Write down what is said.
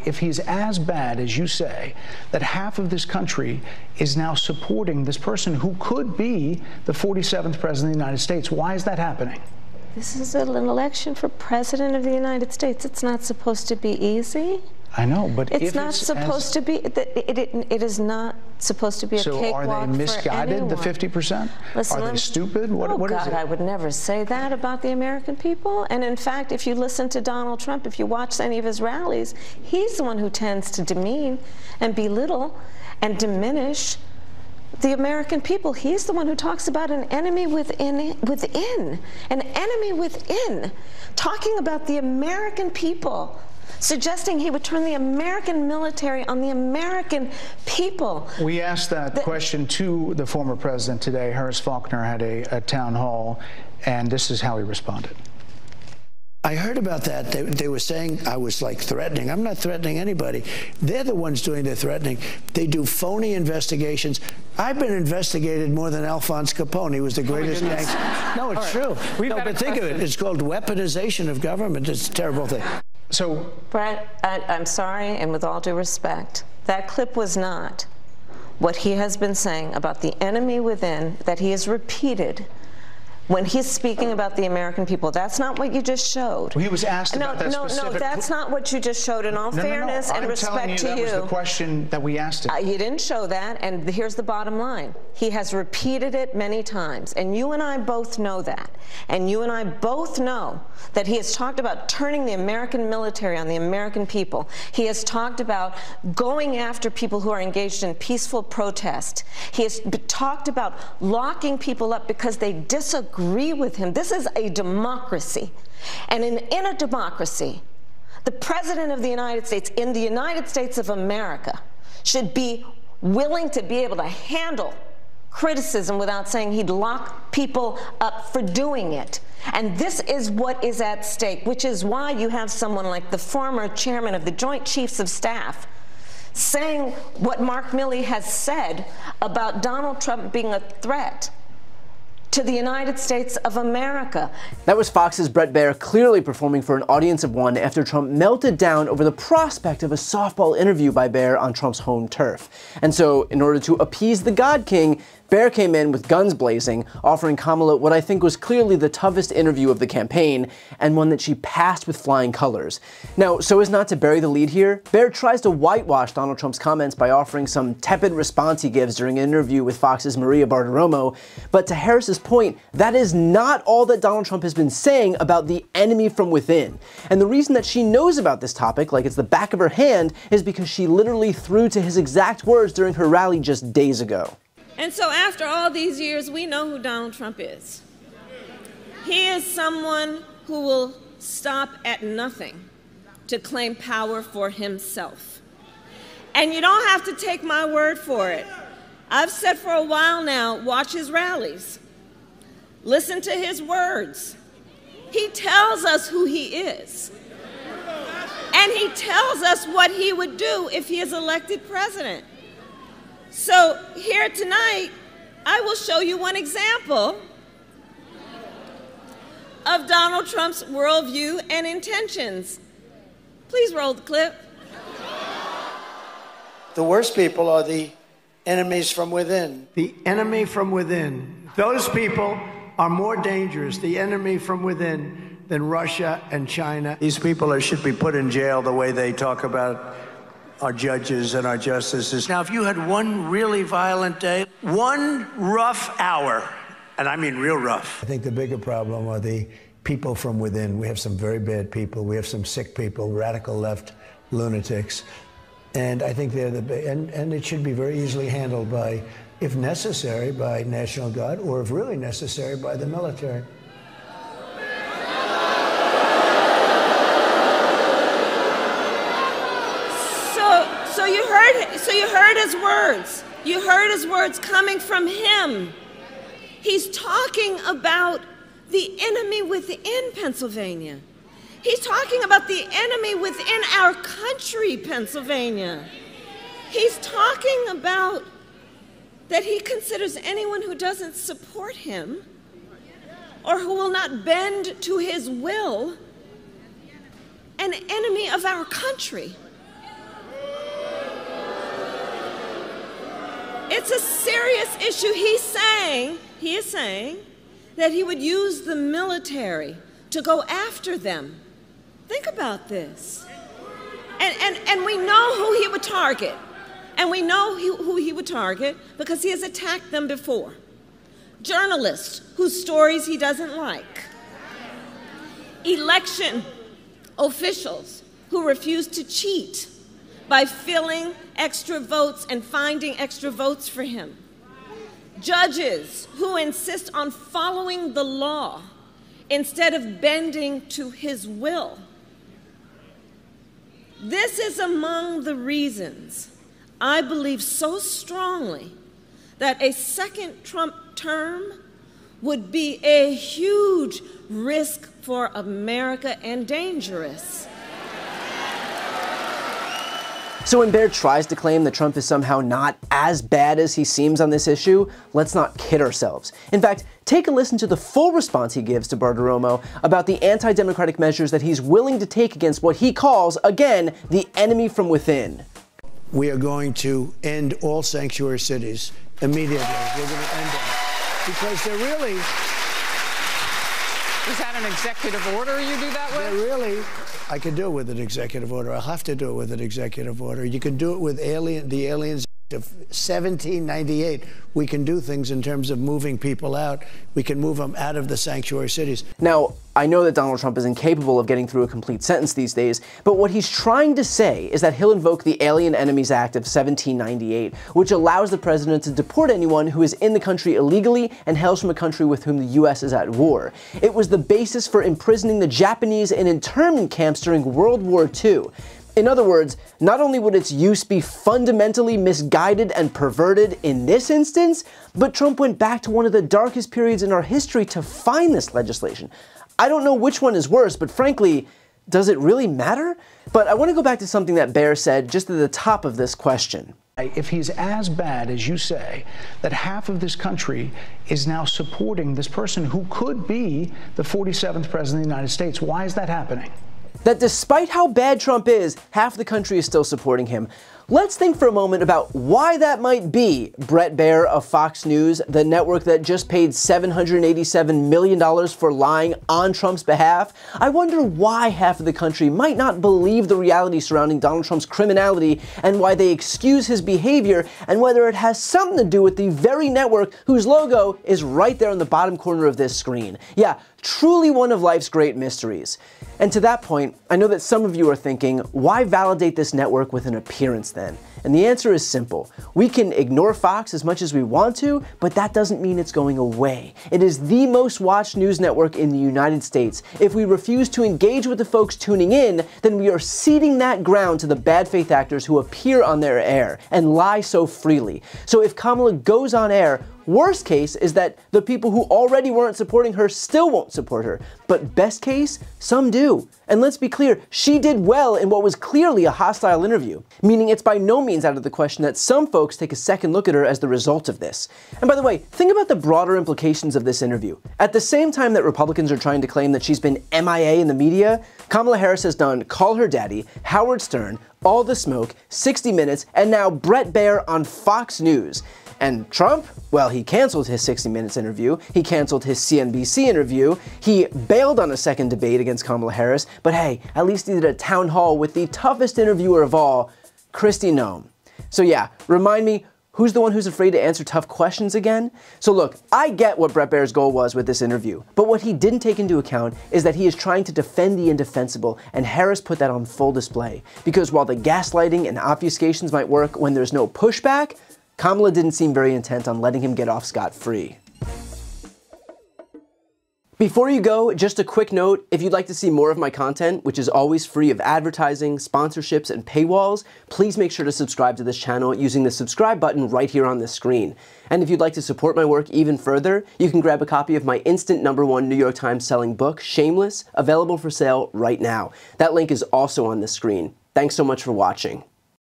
If he's as bad as you say, that half of this country is now supporting this person who could be the 47th president of the United States, why is that happening? This is an election for president of the United States. It's not supposed to be easy. I know, but it's not supposed to be. It is not supposed to be a cakewalk for anyone. So are they misguided, the 50%? Listen, are they stupid? What is it? I would never say that about the American people. And in fact, if you listen to Donald Trump, if you watch any of his rallies, he's the one who tends to demean and belittle and diminish the American people. He's the one who talks about an enemy within, an enemy within, talking about the American people, suggesting he would turn the American military on the American people. We asked that question to the former president today. Harris Faulkner had a town hall, and this is how he responded. I heard about that. They were saying I was like threatening. I'm not threatening anybody. They're the ones doing the threatening. They do phony investigations. I've been investigated more than Alphonse Capone. He was the greatest gangster. No, it's true. No, but think of it. It's called weaponization of government. It's a terrible thing. So, Brett, I'm sorry, and with all due respect, that clip was not what he has been saying about the enemy within that he has repeated when he's speaking about the American people. That's not what you just showed. Well, he was asked about that specific... No, that's not what you just showed. In all fairness and respect to you... that was the question that we asked him. You didn't show that, and here's the bottom line. He has repeated it many times, and you and I both know that. And you and I both know that he has talked about turning the American military on the American people. He has talked about going after people who are engaged in peaceful protest. He has talked about locking people up because they disagree with him. This is a democracy. And in a democracy, the President of the United States, in the United States of America, should be willing to be able to handle criticism without saying he'd lock people up for doing it. And this is what is at stake, which is why you have someone like the former chairman of the Joint Chiefs of Staff saying what Mark Milley has said about Donald Trump being a threat to the United States of America. That was Fox's Bret Baier clearly performing for an audience of one after Trump melted down over the prospect of a softball interview by Baier on Trump's home turf. And so, in order to appease the God King, Baier came in with guns blazing, offering Kamala what I think was clearly the toughest interview of the campaign, and one that she passed with flying colors. Now, so as not to bury the lead here, Baier tries to whitewash Donald Trump's comments by offering some tepid response he gives during an interview with Fox's Maria Bartiromo, but to Harris's point, that is not all that Donald Trump has been saying about the enemy from within. And the reason that she knows about this topic, like it's the back of her hand, is because she literally threw to his exact words during her rally just days ago. And so after all these years, we know who Donald Trump is. He is someone who will stop at nothing to claim power for himself. And you don't have to take my word for it. I've said for a while now, watch his rallies. Listen to his words. He tells us who he is. And he tells us what he would do if he is elected president. So here tonight, I will show you one example of Donald Trump's worldview and intentions. Please roll the clip. The worst people are the enemies from within. The enemy from within. Those people are more dangerous, the enemy from within, than Russia and China. These people should be put in jail the way they talk about our judges and our justices. Now, if you had one really violent day, one rough hour, and I mean real rough. I think the bigger problem are the people from within. We have some very bad people. We have some sick people, radical left lunatics. And I think they're and it should be very easily handled by, if necessary, by National Guard, or if really necessary, by the military. So you heard his words. You heard his words coming from him. He's talking about the enemy within Pennsylvania. He's talking about the enemy within our country, Pennsylvania. He's talking about that he considers anyone who doesn't support him or who will not bend to his will an enemy of our country. it's a serious issue. He is saying that he would use the military to go after them. Think about this. And we know who he would target. And we know who he would target because he has attacked them before. Journalists whose stories he doesn't like. Election officials who refuse to cheat by filling extra votes and finding extra votes for him. Judges who insist on following the law instead of bending to his will. This is among the reasons I believe so strongly that a second Trump term would be a huge risk for America and dangerous. So when Baer tries to claim that Trump is somehow not as bad as he seems on this issue, let's not kid ourselves. In fact, take a listen to the full response he gives to Bartiromo about the anti-democratic measures that he's willing to take against what he calls, again, the enemy from within. We are going to end all sanctuary cities immediately. We're going to end them. Because they're really... Is that an executive order you do that with? They're really... I can do it with an executive order. I'll have to do it with an executive order. You can do it with the Aliens of 1798. We can do things in terms of moving people out. We can move them out of the sanctuary cities. Now, I know that Donald Trump is incapable of getting through a complete sentence these days, but what he's trying to say is that he'll invoke the Alien Enemies Act of 1798, which allows the president to deport anyone who is in the country illegally and hails from a country with whom the U.S. is at war. It was the basis for imprisoning the Japanese in internment camps during World War II. In other words, not only would its use be fundamentally misguided and perverted in this instance, but Trump went back to one of the darkest periods in our history to find this legislation. I don't know which one is worse, but frankly, does it really matter? But I want to go back to something that Baer said just at the top of this question. If he's as bad as you say, that half of this country is now supporting this person who could be the 47th president of the United States, why is that happening? That despite how bad Trump is, half the country is still supporting him. Let's think for a moment about why that might be. Bret Baier of Fox News, the network that just paid $787 million for lying on Trump's behalf. I wonder why half of the country might not believe the reality surrounding Donald Trump's criminality and why they excuse his behavior, and whether it has something to do with the very network whose logo is right there in the bottom corner of this screen. Yeah, truly one of life's great mysteries. And to that point, I know that some of you are thinking, why validate this network with an appearance then? And the answer is simple. We can ignore Fox as much as we want to, but that doesn't mean it's going away. It is the most watched news network in the United States. If we refuse to engage with the folks tuning in, then we are ceding that ground to the bad faith actors who appear on their air and lie so freely. So if Kamala goes on air, worst case is that the people who already weren't supporting her still won't support her. But best case, some do. And let's be clear, she did well in what was clearly a hostile interview, meaning it's by no means out of the question that some folks take a second look at her as the result of this. And by the way, think about the broader implications of this interview. At the same time that Republicans are trying to claim that she's been MIA in the media, Kamala Harris has done Call Her Daddy, Howard Stern, All the Smoke, 60 Minutes, and now Bret Baier on Fox News. And Trump? Well, he canceled his 60 Minutes interview, he canceled his CNBC interview, he bailed on a second debate against Kamala Harris, but hey, at least he did a town hall with the toughest interviewer of all, Kristi Noem. So yeah, remind me, who's the one who's afraid to answer tough questions again? So look, I get what Bret Baier's goal was with this interview, but what he didn't take into account is that he is trying to defend the indefensible, and Harris put that on full display. Because while the gaslighting and obfuscations might work when there's no pushback, Kamala didn't seem very intent on letting him get off scot-free. Before you go, just a quick note, if you'd like to see more of my content, which is always free of advertising, sponsorships, and paywalls, please make sure to subscribe to this channel using the subscribe button right here on this screen. And if you'd like to support my work even further, you can grab a copy of my instant #1 New York Times selling book, Shameless, available for sale right now. That link is also on this screen. Thanks so much for watching.